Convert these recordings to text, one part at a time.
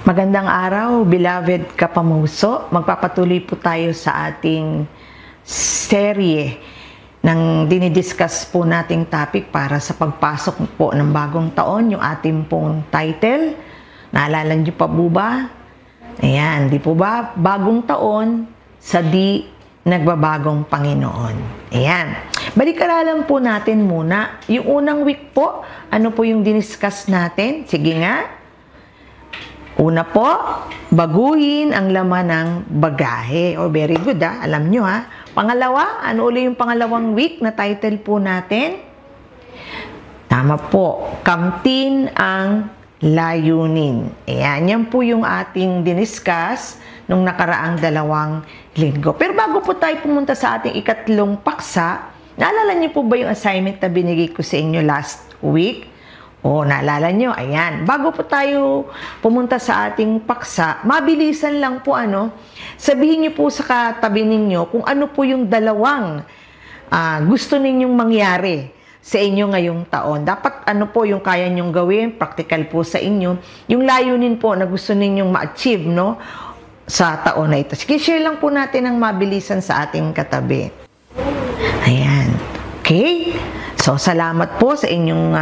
Magandang araw, beloved kapamuso. Magpapatuloy po tayo sa ating serye ng dinidiscuss po nating topic para sa pagpasok po ng bagong taon, yung ating pong title. Naalala niyo pa po ba? Ayan, di po ba? Bagong taon sa di nagbabagong Panginoon. Ayan. Balik-aralan po natin muna. Yung unang week po, ano po yung diniscuss natin? Sige nga. Una po, baguhin ang laman ng bagahe. Oh, very good alam nyo Pangalawa, ano ulit yung pangalawang week na title po natin? Tama po, kamtin ang layunin. Ayan, yan po yung ating diniscuss nung nakaraang 2 linggo. Pero bago po tayo pumunta sa ating ikatlong paksa, naalala niyo po ba yung assignment na binigay ko sa inyo last week? Naalala nyo, ayan. Bago po tayo pumunta sa ating paksa, mabilisan lang po sabihin nyo po sa katabi ninyo kung ano po yung dalawang gusto ninyong mangyari sa inyo ngayong taon. Dapat ano po yung kaya nyong gawin, practical po sa inyo, yung layunin po na gusto ninyong ma-achieve sa taon na ito. Sige, share lang po natin ang mabilisan sa ating katabi. Ayan. Okay? So, salamat po sa inyong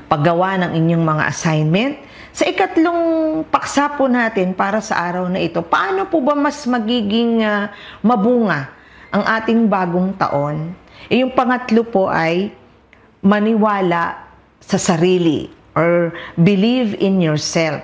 paggawa ng inyong mga assignment. Sa ikatlong paksa po natin para sa araw na ito, paano po ba mas magiging mabunga ang ating bagong taon? Yung pangatlo po ay maniwala sa sarili or believe in yourself.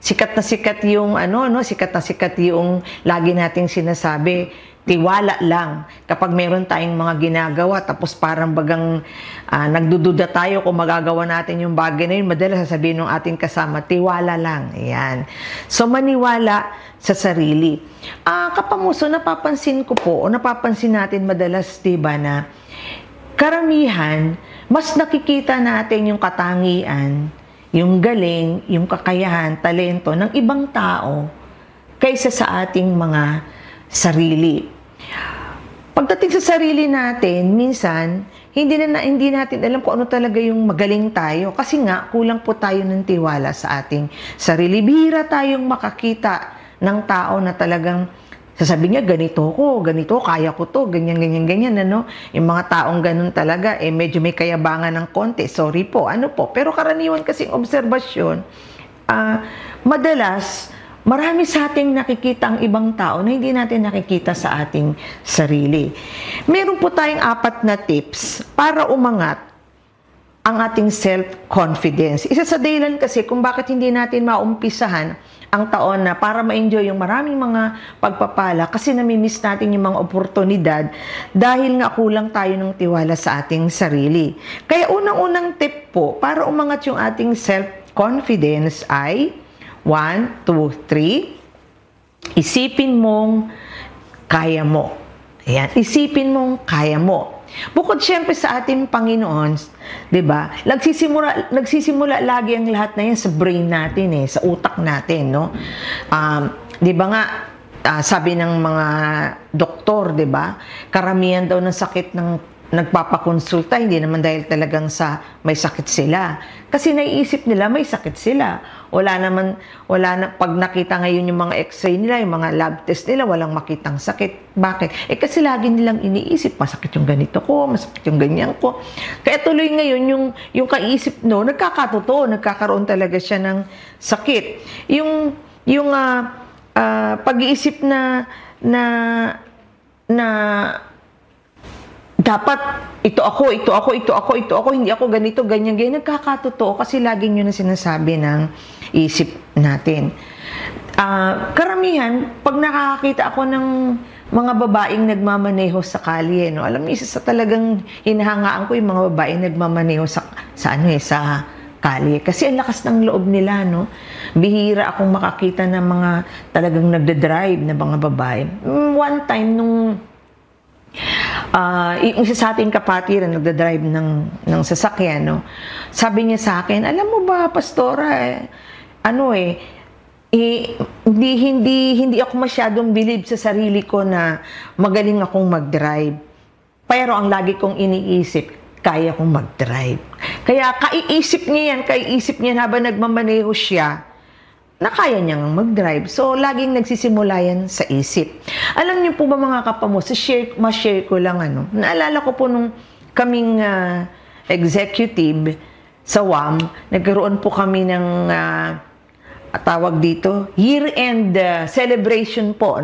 Sikat na sikat yung sikat na sikat yung lagi nating sinasabi, tiwala lang. Kapag meron tayong mga ginagawa, tapos parang bagang nagdududa tayo kung magagawa natin yung bagay na yun, madalas sasabihin ng ating kasama, tiwala lang. Ayan. So, maniwala sa sarili. Kapamuso, napapansin ko po, o napapansin natin madalas, diba, na karamihan, mas nakikita natin yung katangian, yung galing, yung kakayahan, talento ng ibang tao kaysa sa ating mga sarili. Pagdating sa sarili natin, minsan, hindi natin alam kung ano talaga yung magaling tayo. Kasi nga, kulang po tayo ng tiwala sa ating sarili. Bihira tayong makakita ng tao na talagang sasabihin niya, ganito, kaya ko to, ganyan. Yung mga taong ganun talaga, medyo may kayabangan ng konti. Sorry po, Pero karaniwan kasing obserbasyon, madalas, marami sa ating nakikita ang ibang tao na hindi natin nakikita sa ating sarili. Meron po tayong 4 na tips para umangat ang ating self-confidence. Isa sa dahilan kasi kung bakit hindi natin maumpisahan ang taon na para ma-enjoy yung maraming mga pagpapala kasi nami-miss natin yung mga oportunidad dahil nga kulang tayo ng tiwala sa ating sarili. Kaya unang-unang tip po para umangat yung ating self-confidence ay 1, 2, 3. Isipin mong kaya mo. Ayan, isipin mong kaya mo. Bukod syempre sa ating Panginoon, 'di ba? Nagsisimula lagi ang lahat na 'yan sa brain natin sa utak natin, no? 'Di ba nga sabi ng mga doktor, 'di ba? Karamihan daw ng sakit ng nagpapakonsulta, hindi naman dahil talagang may sakit sila. Kasi naiisip nila may sakit sila. Wala na, pag nakita ngayon yung mga x-ray nila, yung mga lab test nila, walang makitang sakit. Bakit? Kasi lagi nilang iniisip, masakit yung ganito ko, masakit yung ganyan ko. Kaya tuloy ngayon, yung kaisip nagkakaroon talaga siya ng sakit. Yung pag-iisip na dapat ito ako, hindi ako ganito, ganyan, nagkakatotoo kasi lagi nyo na sinasabi ng isip natin. Karamihan, pag nakakakita ako ng mga babaeng nagmamaneho sa kalye, alam niyo, isa sa talagang hinahangaan ko yung mga babaeng nagmamaneho sa kalye. Kasi ang lakas ng loob nila, Bihira akong makakita ng mga talagang nagdadrive na mga babae. One time, yung isa sa ating kapatiran nagdadrive ng sasakyan, sabi niya sa akin, alam mo ba, Pastora, hindi ako masyadong believe sa sarili ko na magaling akong mag-drive. Pero ang lagi kong iniisip, kaya kong mag-drive. Kaya kaiisip niya habang nagmamaneho siya, na kaya niyang mag-drive. So, laging nagsisimula yan sa isip. Alam niyo po ba mga kapamo, ma-share ko lang naalala ko po nung kaming executive sa WAM, nagkaroon po kami ng tawag dito, year-end celebration po,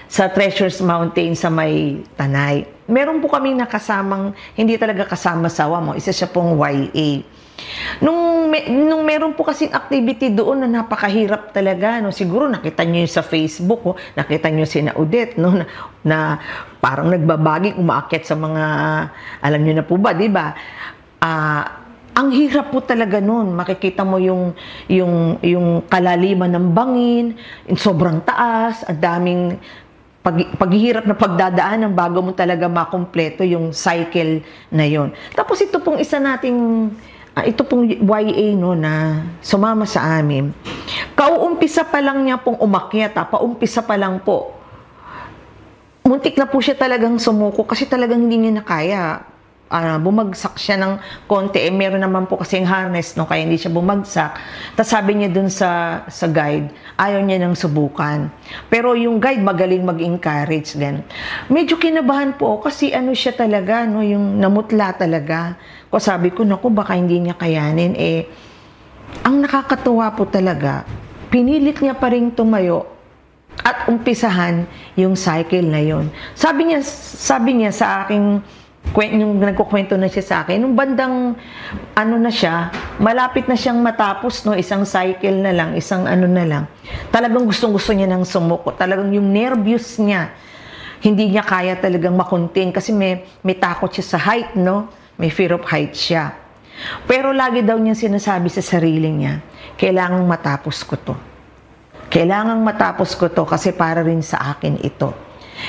sa Treasures Mountain sa may Tanay. Meron po kaming nakasamang, hindi talaga kasama sa WAM, isa siya pong YA. Nung meron po kasing activity doon na napakahirap talaga, siguro nakita niyo sa Facebook, nakita niyo si Odette, na parang nagbabaging umaakyat sa mga, alam niyo na po ba, di ba? Ang hirap po talaga noon. Makikita mo yung kalaliman ng bangin, sobrang taas, ang daming paghihirap na pagdadaanan bago mo talaga makumpleto yung cycle na yon. Tapos ito pong isa nating ito pong YA na sumama sa amin. Kauumpisa pa lang niya pong umakyat, paumpisa pa lang po. Muntik na po siya talagang sumuko kasi talagang hindi niya na kaya. Bumagsak siya ng konti. Meron naman po kasing harness, kaya hindi siya bumagsak. Tapos sabi niya dun sa guide, ayaw niya nang subukan. Pero yung guide magaling mag-encourage din. Medyo kinabahan po kasi siya talaga, yung namutla talaga. Sabi ko, baka hindi niya kayanin. Ang nakakatuwa po talaga, pinilit niya pa rin tumayo at umpisahan yung cycle na yon. Sabi niya sa aking, yung nagkukwento na siya sa akin, nung bandang na siya, malapit na siyang matapos, isang cycle na lang, isang na lang. Talagang gustong-gusto niya nang sumuko. Talagang yung nervous niya, hindi niya kaya talagang makontain kasi may takot siya sa height, May fear of height siya. Pero lagi daw niya sinasabi sa sarili niya, kailangang matapos ko to. Kailangang matapos ko to kasi para rin sa akin ito.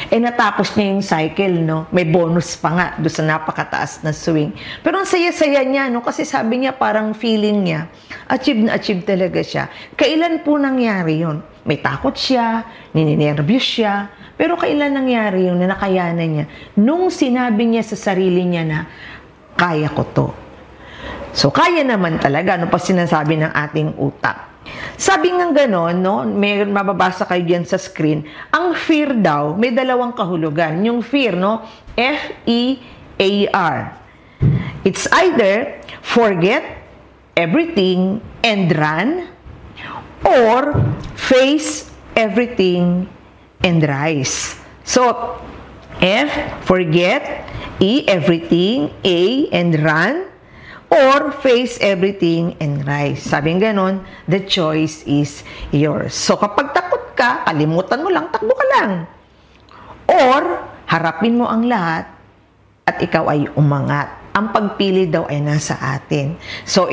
Natapos niya yung cycle, May bonus pa nga doon sa napakataas na swing. Pero ang saya-saya niya, Kasi sabi niya, parang feeling niya, achieve na achieve talaga siya. Kailan po nangyari yun? May takot siya, nininervyos siya, pero kailan nangyari yun na nakayanan niya? Nung sinabi niya sa sarili niya na, kaya ko to. So, kaya naman talaga, pa sinasabi ng ating utak. Sabi nga gano'n, may mababasa kayo dyan sa screen, ang fear daw, may dalawang kahulugan. Yung fear, F-E-A-R. It's either forget everything and run, or face everything and rise. So, F, forget, E, everything, A, and run, or face everything and rise. Sabi nga ganon, the choice is yours. So, kapag takot ka, kalimutan mo lang, takbo ka lang. Or, harapin mo ang lahat at ikaw ay umangat. Ang pagpili daw ay nasa atin. So,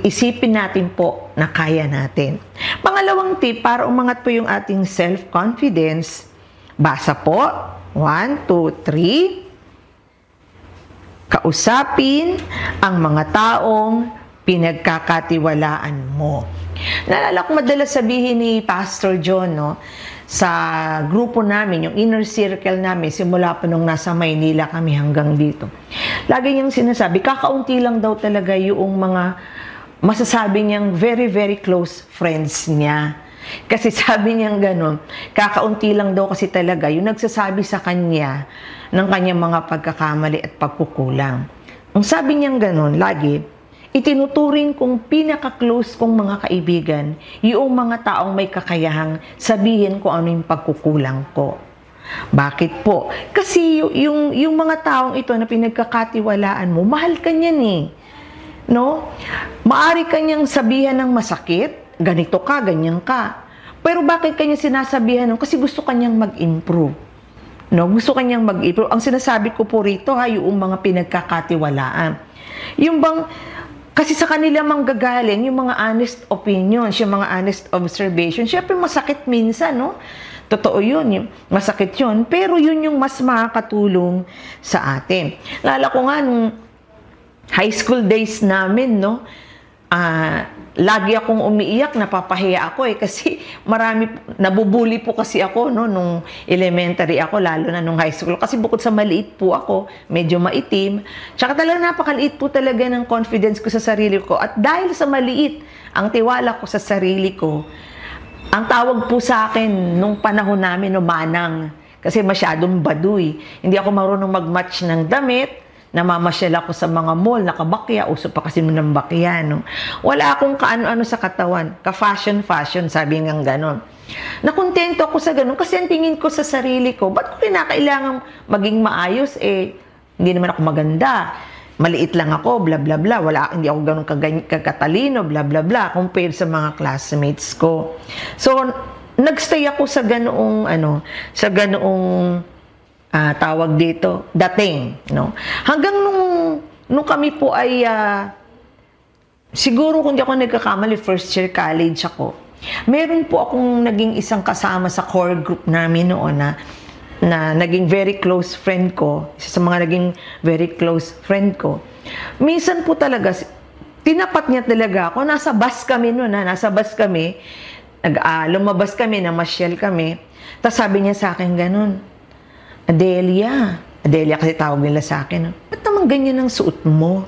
isipin natin po na kaya natin. Pangalawang tip, para umangat po yung ating self-confidence, basa po, 1, 2, 3, kausapin ang mga taong pinagkakatiwalaan mo. Naalala ko madalas sabihin ni Pastor John, sa grupo namin, yung inner circle namin, simula pa nung nasa Maynila kami hanggang dito. Lagi niyang sinasabi, kakaunti lang daw talaga yung mga masasabi niyang very, very close friends niya. Kasi sabi niyang gano'n, kakaunti lang daw kasi talaga yung nagsasabi sa kanya ng kanyang mga pagkakamali at pagkukulang. Ang sabi niyang gano'n, lagi, itinuturing kong pinaka-close kong mga kaibigan, yung mga taong may kakayahang sabihin kung ano yung pagkukulang ko. Bakit po? Kasi yung mga taong ito na pinagkakatiwalaan mo, mahal ka niyan Maari kanyang sabihan ng masakit, ganito ka, ganyan ka. Pero bakit kanya sinasabihan kasi gusto kanyang mag-improve. Gusto kanyang mag-improve. Ang sinasabi ko po rito, yung mga pinagkakatiwalaan. Yung bang, kasi sa kanila manggagaling, yung mga honest opinions, yung mga honest observations, syempre masakit minsan, Totoo yun, masakit yun. Pero yun yung mas makakatulong sa atin. Lala ko nga, nung high school days namin, lagi akong umiiyak, napapahiya ako kasi nabubuli po kasi ako no, nung elementary ako, lalo na nung high school. Kasi bukod sa maliit po ako, medyo maitim, tsaka talaga napakaliit po talaga ng confidence ko sa sarili ko. At dahil sa maliit, ang tiwala ko sa sarili ko, ang tawag po sa akin nung panahon namin, no, manang. Kasi masyadong baduy. Hindi ako marunong mag-match ng damit. Namamasyal ako sa mga mall, nakabakya. Uso pa kasi ng bakya, no? Wala akong kaano-ano sa katawan. Ka-fashion, sabi nga gano'n. Nakontento ako sa gano'n kasi ang tingin ko sa sarili ko, ba't ko kinakailangan maging maayos? Hindi naman ako maganda. Maliit lang ako, bla bla bla. Hindi ako ganun kagatalino, bla bla bla, compared sa mga classmates ko. So, nagstay ako sa ganoong tawag dito, dating, no? Hanggang nung kami po ay siguro kung di ako nagkakamali, first year college ako. Meron po akong naging isang kasama sa core group namin noon na naging very close friend ko, isa sa mga naging very close friend ko. Minsan po talaga, tinapat niya talaga ako. Nasa bus kami noon, lumabas kami, namasyal kami. Tapos sabi niya sa akin ganun, Adelia kasi tawag nila sa akin, ba't naman ganyan ang suot mo?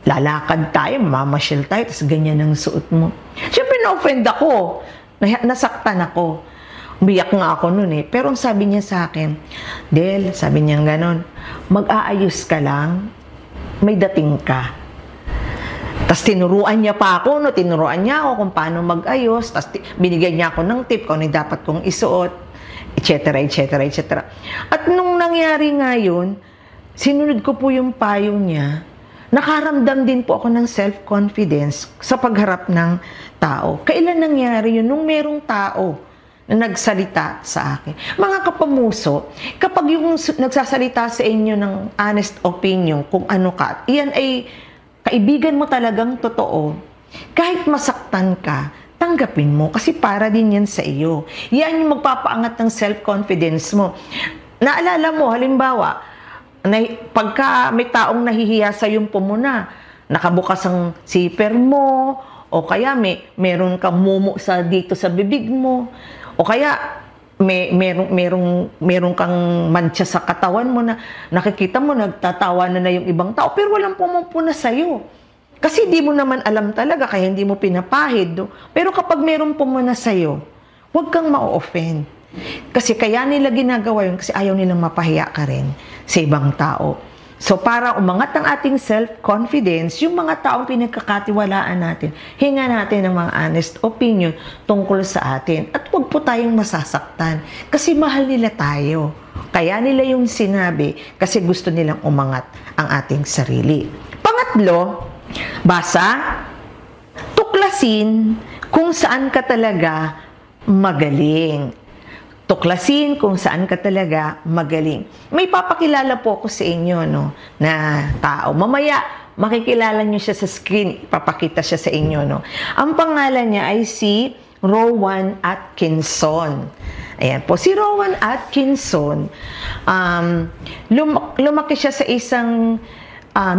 Lalakad tayo, mamasyal tayo, tapos ganyan ang suot mo. Siyempre na-offend ako, nasaktan ako. Umiyak nga ako noon Pero ang sabi niya sa akin, Del, sabi niya gano'n, mag-aayos ka lang, may dating ka. Tapos tinuruan niya pa ako, tinuruan niya ako kung paano mag-ayos, tapos binigyan niya ako ng tip kung ano dapat kong isuot, etc. At nung nangyari nga yun, sinunod ko po yung payo niya, nakaramdam din po ako ng self-confidence sa pagharap ng tao. Kailan nangyari yun? Nung merong tao na nagsalita sa akin. Mga kapamuso, kapag yung nagsasalita sa inyo ng honest opinion kung ano ka, iyan ay kaibigan mo talagang totoo, kahit masaktan ka, tanggapin mo kasi para din yan sa iyo. Yan yung magpapaangat ng self-confidence mo. Naalala mo, halimbawa, pagka may taong nahihiya sa yung pumuna, nakabukas ang zipper mo, o kaya meron kang mumu dito sa bibig mo, o kaya merong kang mantsa sa katawan mo na nakikita mo nagtatawanan na yung ibang tao pero walang pumupuna sa'yo. Kasi di mo naman alam talaga kaya hindi mo pinapahid. No? Pero kapag merong pumuna sa'yo, huwag kang ma-offend. Kasi kaya nila ginagawa yun kasi ayaw nilang mapahiya ka rin sa ibang tao. So, para umangat ang ating self-confidence, yung mga taong pinagkakatiwalaan natin, hinga natin ng mga honest opinion tungkol sa atin. At huwag po tayong masasaktan kasi mahal nila tayo. Kaya nila yung sinabi kasi gusto nilang umangat ang ating sarili. Pangatlo, basa, tuklasin kung saan ka talaga magaling. Tuklasin kung saan ka talaga magaling. May papakilala po ako sa inyo, no, na tao. Mamaya, makikilala nyo siya sa screen. Papakita siya sa inyo, no. Ang pangalan niya ay si Rowan Atkinson. Ayan po. Si Rowan Atkinson, lumaki siya sa isang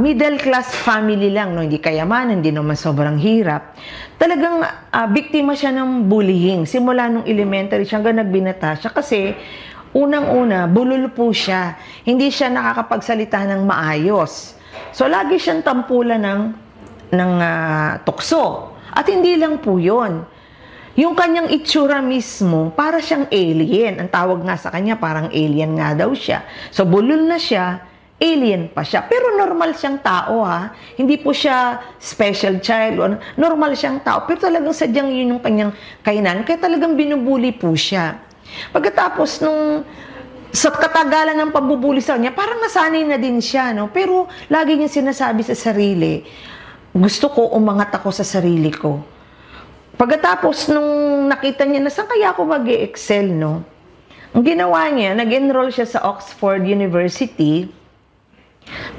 middle class family lang, no? Hindi kayaman, hindi naman sobrang hirap. Talagang biktima siya ng bullying. Simula nung elementary siya hanggang nagbinata siya kasi unang-una, bulol po siya. Hindi siya nakakapagsalita ng maayos. So, lagi siyang tampulan ng tukso. At hindi lang po yun. Yung kanyang itsura mismo, para siyang alien. Ang tawag nga sa kanya, parang alien nga daw siya. So, bulol na siya, alien pa siya. Pero normal siyang tao, ha. Hindi po siya special child. Normal siyang tao. Pero talagang sadyang yun yung kanyang kainan. Kaya talagang binubuli po siya. Pagkatapos sa katagalan ng pambubuli sa kanya, parang nasanay na din siya, no? Pero lagi niya sinasabi sa sarili, gusto ko umangat ako sa sarili ko. Pagkatapos nung nakita niya na saan kaya ako mag-e-excel, no? Ang ginawa niya, nag-enroll siya sa Oxford University.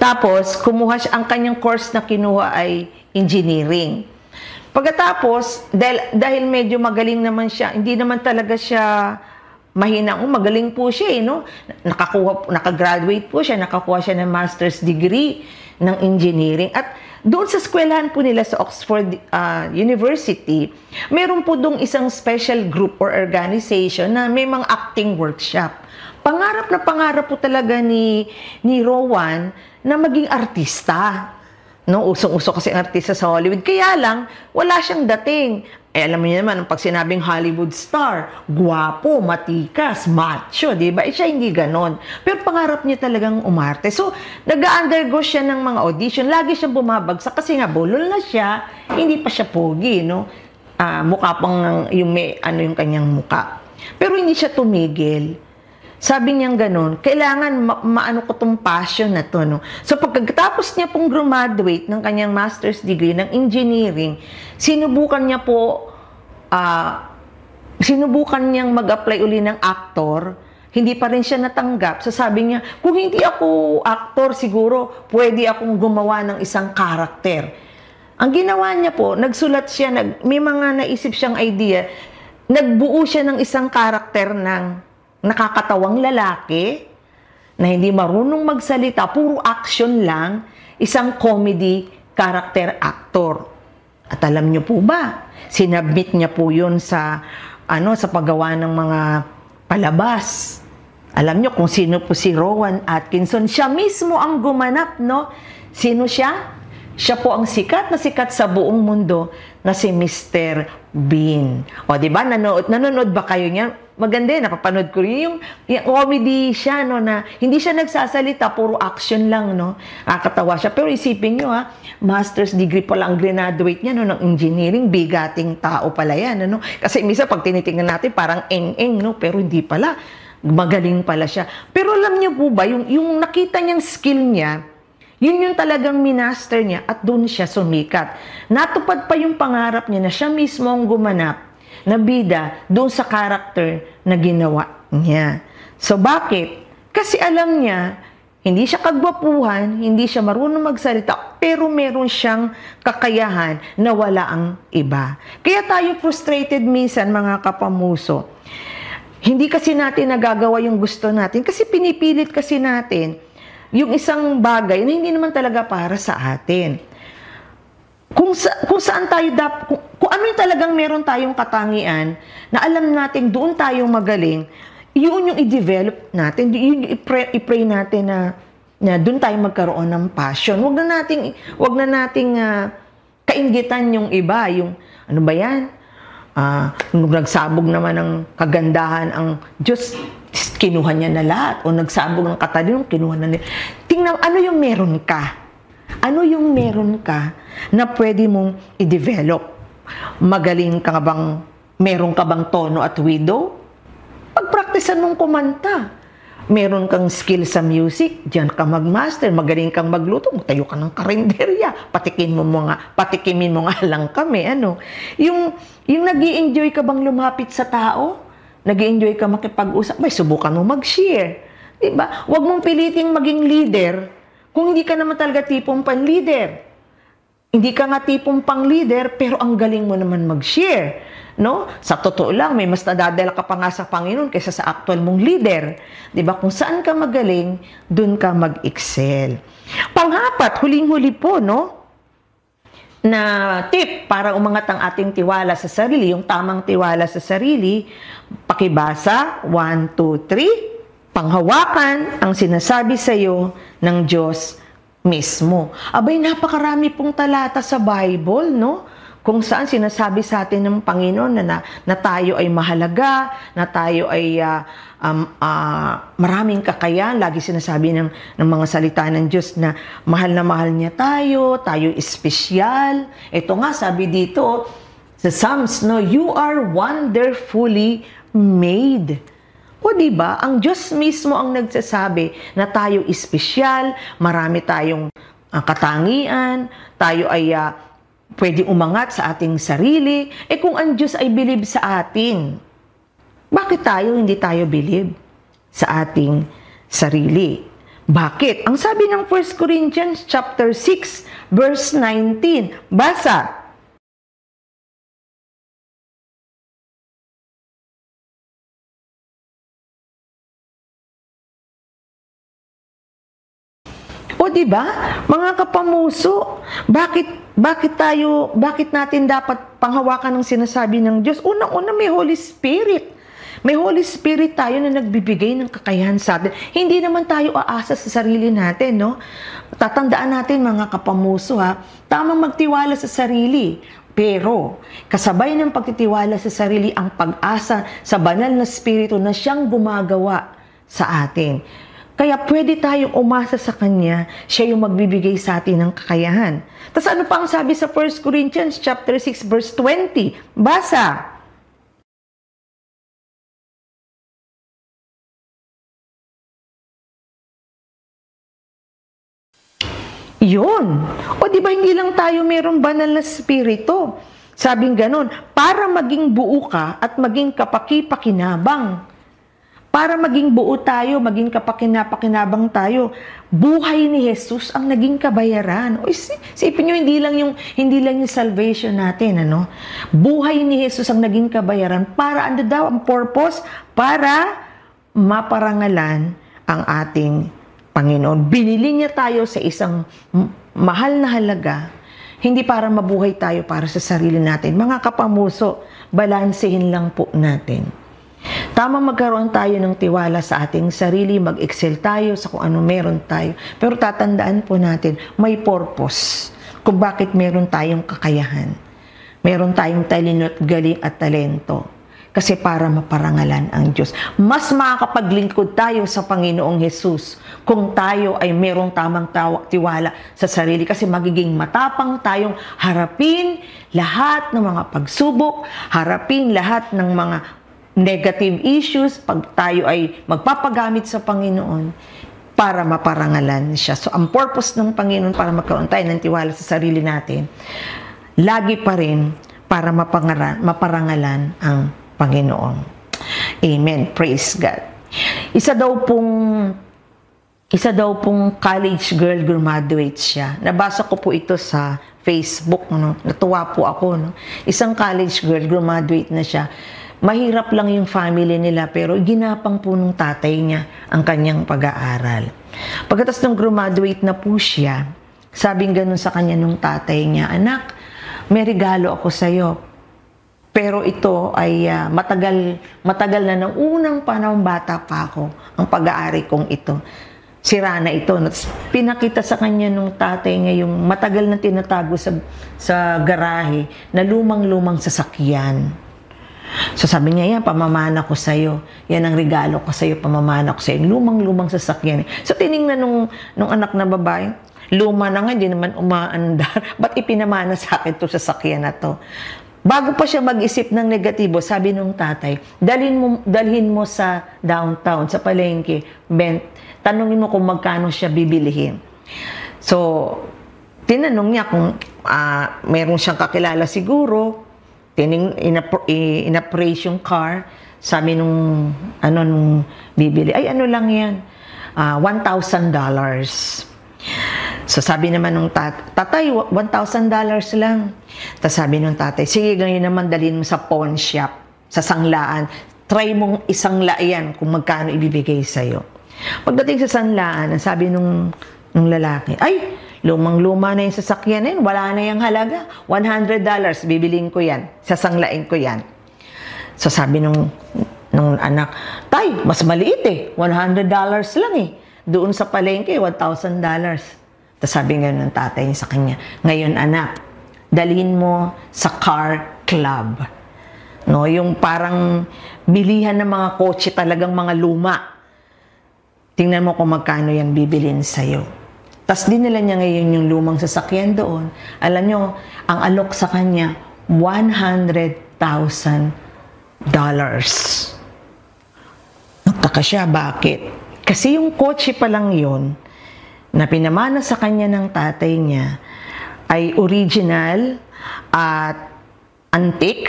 Tapos, ang kanyang course na kinuha ay engineering. Pagkatapos, dahil medyo magaling naman siya, hindi naman talaga siya mahina. Magaling po siya, no? Nakagraduate po siya, nakakuha siya ng master's degree ng engineering. At doon sa eskwelahan po nila sa Oxford University, meron po doon isang special group or organization na may mga acting workshop. Pangarap na pangarap po talaga ni Rowan na maging artista. No, usong-uso kasi ang artista sa Hollywood. Kaya lang, wala siyang dating. Alam niyo naman, pag sinabing Hollywood star, guwapo, matikas, macho, di ba? Siya hindi ganon. Pero pangarap niya talagang umarte. So, nag-undergo siya ng mga audition. Lagi siyang bumabagsak kasi nga bulol na siya, hindi pa siya pogi, no? Mukha pang yung yung kanyang mukha. Pero hindi siya tumigil. Sabi niya gano'n, kailangan maano ko tong passion na to, no? So, pagkatapos niya pong graduate ng kanyang master's degree ng engineering, sinubukan niyang mag-apply uli ng actor, hindi pa rin siya natanggap. So, sabi niya, kung hindi ako actor, siguro pwede akong gumawa ng isang karakter. Ang ginawa niya po, nagsulat siya, may mga naisip siyang idea, nagbuo siya ng isang karakter ng nakakatawang lalaki na hindi marunong magsalita, puro action lang, isang comedy character actor. At alam niyo po ba, sinabit niya po yun sa paggawa ng mga palabas. Alam niyo kung sino po si Rowan Atkinson. Siya mismo ang gumanap, no? Sino siya? Siya po ang sikat na sikat sa buong mundo na si Mr. Bean. O, di ba? Nanonood ba kayo niya? Maganda yun, napapanood ko rin. Yung comedy siya, no, na hindi siya nagsasalita, puro action lang, no? Nakakatawa siya. Pero isipin nyo, master's degree pala ang graduate niya, no, ng engineering, bigating tao pala yan, no? Kasi misa pag tinitingnan natin, parang eng-eng, no? Pero hindi pala. Magaling pala siya. Pero alam niyo po ba, yung nakita niyang skill niya, yun yung talagang minaster niya at doon siya sumikat. Natupad pa yung pangarap niya na siya mismo ang gumanap na bida doon sa karakter na ginawa niya. So bakit? Kasi alam niya, hindi siya kagwapuhan, hindi siya marunong magsalita, pero meron siyang kakayahan na wala ang iba. Kaya tayo frustrated minsan, mga kapamuso. Hindi kasi natin nagagawa yung gusto natin kasi pinipilit kasi natin yung isang bagay na hindi naman talaga para sa atin. Kung saan tayo kung ano yung talagang meron tayong katangian na alam natin doon tayo magaling, yun yung i-develop natin, yun yung i-pray natin na doon tayo magkaroon ng passion. Wag na nating kainggitan yung iba, yung ano ba yan? Nung nagsabog naman ng kagandahan ang Diyos, kinuha niya na lahat. O nagsabog ng katalino, kinuha na niya. Tingnan, ano yung meron ka? Ano yung meron ka na pwede mong i-develop? Magaling ka bang, meron ka bang tono at widow? Pagpraktisan mong kumanta. Meron kang skill sa music, diyan ka magmaster, magaling kang magluto, tayo ka ng karinderya, patikimin mo nga lang kami, ano. Yung nag-i-enjoy ka bang lumapit sa tao? Nag-i-enjoy ka makipag-usap? May subukan mo mag-share. Diba? Huwag mong piliting maging leader kung hindi ka naman talaga tipong pan-leader. Hindi ka nga tipong pang-leader, pero ang galing mo naman mag-share. No? Sa totoo lang, may mas nadadala ka pa nga sa Panginoon kaysa sa actual mong leader. Diba? Kung saan ka magaling, dun ka mag-excel. Pang-apat, huling-huli po, no? Na tip para umangat ang ating tiwala sa sarili, yung tamang tiwala sa sarili, pakibasa, 1, 2, 3, panghawakan ang sinasabi sa iyo ng Diyos mismo. Abay, napakarami pong talata sa Bible, no? Kung saan sinasabi sa atin ng Panginoon na tayo ay mahalaga, na tayo ay maraming kakayahan. Lagi sinasabi ng mga salita ng Diyos na mahal niya tayo espesyal. Ito nga, sabi dito sa Psalms, no, you are wonderfully made. O diba, ang Diyos mismo ang nagsasabi na tayo espesyal, marami tayong katangian, tayo ay pwede umangat sa ating sarili. Kung ang Diyos ay bilib sa atin, bakit hindi tayo bilib sa ating sarili? Bakit? Ang sabi ng 1 Corinthians chapter 6, verse 19, basa. O di ba? Mga kapamuso, bakit natin dapat panghawakan ng sinasabi ng Diyos? Unang-una may Holy Spirit. May Holy Spirit tayo na nagbibigay ng kakayahan sa atin. Hindi naman tayo aasa sa sarili natin, no? Tatandaan natin mga kapamuso, ha? Tamang magtiwala sa sarili. Pero, kasabay ng pagtitiwala sa sarili ang pag-asa sa banal na Espiritu na siyang gumagawa sa atin. Kaya pwede tayong umasa sa Kanya, siya yung magbibigay sa atin ng kakayahan. Tapos ano pa ang sabi sa 1 Corinthians chapter 6 verse 20? Basa! Yun. O di ba hindi lang tayo mayroong banal na spirito? Sabing ganun, para maging buo ka at maging kapaki-pakinabang. Para maging buo tayo, maging kapaki-pakinabang tayo, buhay ni Jesus ang naging kabayaran. O isipin nyo, hindi lang yung salvation natin, ano? Buhay ni Jesus ang naging kabayaran para ano daw ang purpose? Para maparangalan ang ating Panginoon. Binili niya tayo sa isang mahal na halaga, hindi para mabuhay tayo para sa sarili natin. Mga kapamuso, balansehin lang po natin. Tama magkaroon tayo ng tiwala sa ating sarili, mag-excel tayo sa kung ano meron tayo. Pero tatandaan po natin, may purpose kung bakit meron tayong kakayahan. Meron tayong talino at galing at talento. Kasi para maparangalan ang Diyos. Mas makakapaglingkod tayo sa Panginoong Jesus kung tayo ay merong tamang tiwala sa sarili. Kasi magiging matapang tayong harapin lahat ng mga pagsubok, harapin lahat ng mga negative issues pag tayo ay magpapagamit sa Panginoon para maparangalan siya. So, ang purpose ng Panginoon para magkaroon tayo ng tiwala sa sarili natin, lagi pa rin para maparangalan ang Panginoon. Amen. Praise God. Isa daw pong college girl graduate siya. Nabasa ko po ito sa Facebook, no? Natuwa po ako, no? Isang college girl graduate na siya. Mahirap lang yung family nila pero ginapang po ng tatay niya ang kanyang pag-aaral. Pagkatapos ng graduate na po siya, sabing ganun sa kanya nung tatay niya, "Anak, may regalo ako sa iyo. Pero ito ay matagal na ng unang panahon bata pa ako ang pag-aari kong ito. Sira na ito." Pinakita sa kanya nung tatay niya yung matagal na tinatago sa garahe na lumang-lumang sasakyan. So sabi niya, "Yan, pamamana ko sa'yo. Yan ang regalo ko sa'yo, pamamana ko sa'yo." Lumang-lumang sasakyan. So tiningnan nung anak na babae, luma na nga, hindi naman umaandar. Ba't ipinamana sa akin to sasakyan na to? Bago pa siya mag-isip ng negatibo, sabi nung tatay, dalhin mo sa downtown, sa palengke, tanungin mo kung magkano siya bibilihin. So, tinanong niya kung meron siyang kakilala siguro, in-appraise yung car, sabi nung bibili, ay ano lang yan, $1,000. So sabi naman nung tatay, $1,000 lang. Tapos sabi nung tatay, sige ngayon naman dalhin mo sa pawn shop, sa sanglaan. Try mong isangla yan kung magkano ibibigay sa'yo. Pagdating sa sanglaan, sabi nung lalaki, ay, lumang-luma na yung sasakyan na yun, wala na yung halaga. $100, bibiliin ko yan, sasanglain ko yan. So sabi nung anak, tay, mas maliit eh, $100 lang eh. Doon sa palengke, $1,000. Tapos sabi nga ng tatay niya sa kanya, ngayon anak, dalhin mo sa car club. No, yung parang bilihan ng mga kotse talagang mga luma. Tingnan mo kung magkano yan bibilin sa'yo. Tapos dinala niya ngayon yung lumang sasakyan doon. Alam nyo, ang alok sa kanya, $100,000. Nagtaka siya, bakit? Kasi yung kotse pa lang yun, na pinamana sa kanya ng tatay niya, ay original at antique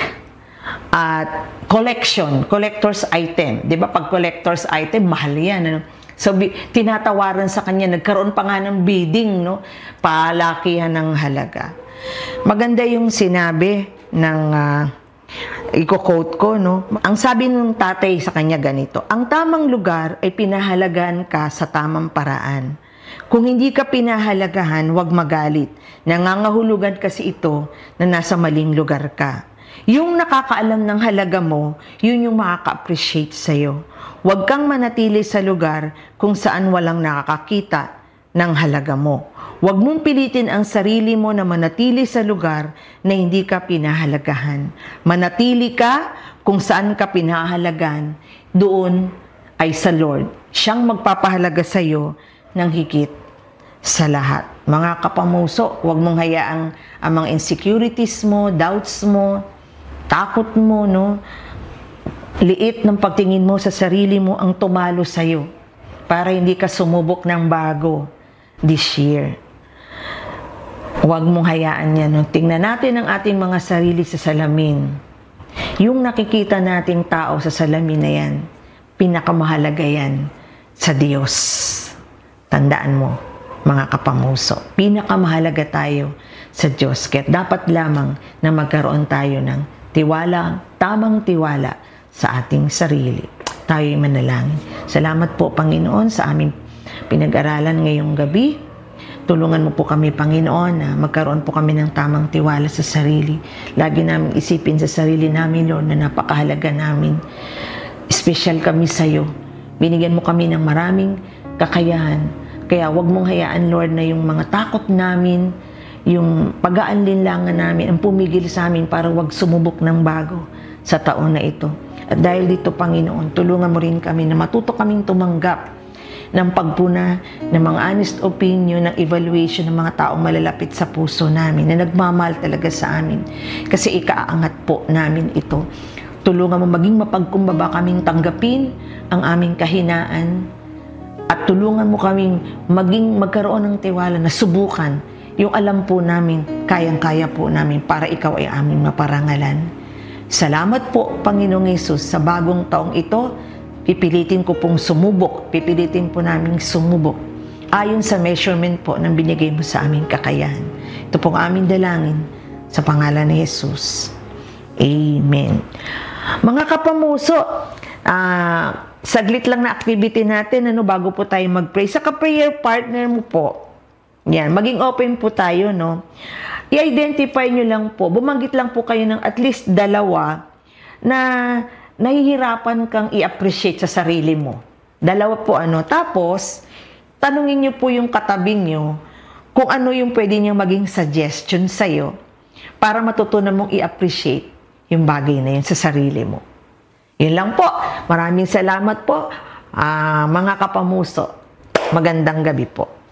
at collector's item. Di ba pag collector's item, mahal yan. Ano? So, tinatawaran sa kanya, nagkaroon pa nga ng bidding, no? Palakihan ng halaga. Maganda yung sinabi ng, i-quote ko, no? Ang sabi ng tatay sa kanya ganito, ang tamang lugar ay pinahalagan ka sa tamang paraan. Kung hindi ka pinahalagahan, huwag magalit. Nangangahulugan kasi ito na nasa maling lugar ka. Yung nakakaalam ng halaga mo, yun yung makaka-appreciate sa'yo. Huwag kang manatili sa lugar kung saan walang nakakakita ng halaga mo. Huwag mong pilitin ang sarili mo na manatili sa lugar na hindi ka pinahalagahan. Manatili ka kung saan ka pinahalagahan, doon ay sa Lord. Siyang magpapahalaga sa iyo ng higit sa lahat. Mga kapamuso, huwag mong hayaang ang mga insecurities mo, doubts mo, takot mo, liit ng pagtingin mo sa sarili mo ang tumalo sa iyo para hindi ka sumubok ng bago this year. Huwag mong hayaan yan. Tingnan natin ang ating mga sarili sa salamin. Yung nakikita nating tao sa salamin na yan, pinakamahalaga yan sa Diyos. Tandaan mo, mga kapamuso, pinakamahalaga tayo sa Diyos. Kaya dapat lamang na magkaroon tayo ng tiwala, tamang tiwala sa ating sarili. Tayo'y manalangin. Salamat po, Panginoon, sa aming pinag-aralan ngayong gabi. Tulungan mo po kami, Panginoon, na magkaroon po kami ng tamang tiwala sa sarili. Lagi namin isipin sa sarili namin, Lord, na napakahalaga namin. Special kami sa iyo. Binigyan mo kami ng maraming kakayahan. Kaya huwag mong hayaan, Lord, na yung mga takot namin, yung pag-aalinlangan namin, ang pumigil sa amin para huwag sumubok ng bago sa taon na ito. At dahil dito, Panginoon, tulungan mo rin kami na matuto kaming tumanggap ng pagpuna, ng mga honest opinion, ng evaluation ng mga taong malalapit sa puso namin, na nagmamahal talaga sa amin. Kasi ikaangat po namin ito. Tulungan mo maging mapagkumbaba kaming tanggapin ang aming kahinaan, at tulungan mo kaming magkaroon ng tiwala na subukan yung alam po namin, kayang-kaya po namin para ikaw ay aming maparangalan. Salamat po, Panginoong Hesus, sa bagong taong ito. Pipilitin ko pong sumubok, pipilitin po naming sumubok ayon sa measurement po ng binigay mo sa aming kakayahan. Ito pong aming dalangin sa pangalan ni Jesus. Amen. Mga kapamuso, saglit lang na activity natin bago po tayo mag-pray. Sa ka-prayer partner mo po, yan, maging open po tayo, I-identify nyo lang po, bumanggit lang po kayo ng at least dalawa na nahihirapan kang i-appreciate sa sarili mo. Dalawa po Tapos, tanungin nyo po yung katabing nyo kung ano yung pwede niyang maging suggestion sa'yo para matutunan mong i-appreciate yung bagay na yun sa sarili mo. Yun lang po. Maraming salamat po, mga kapamuso. Magandang gabi po.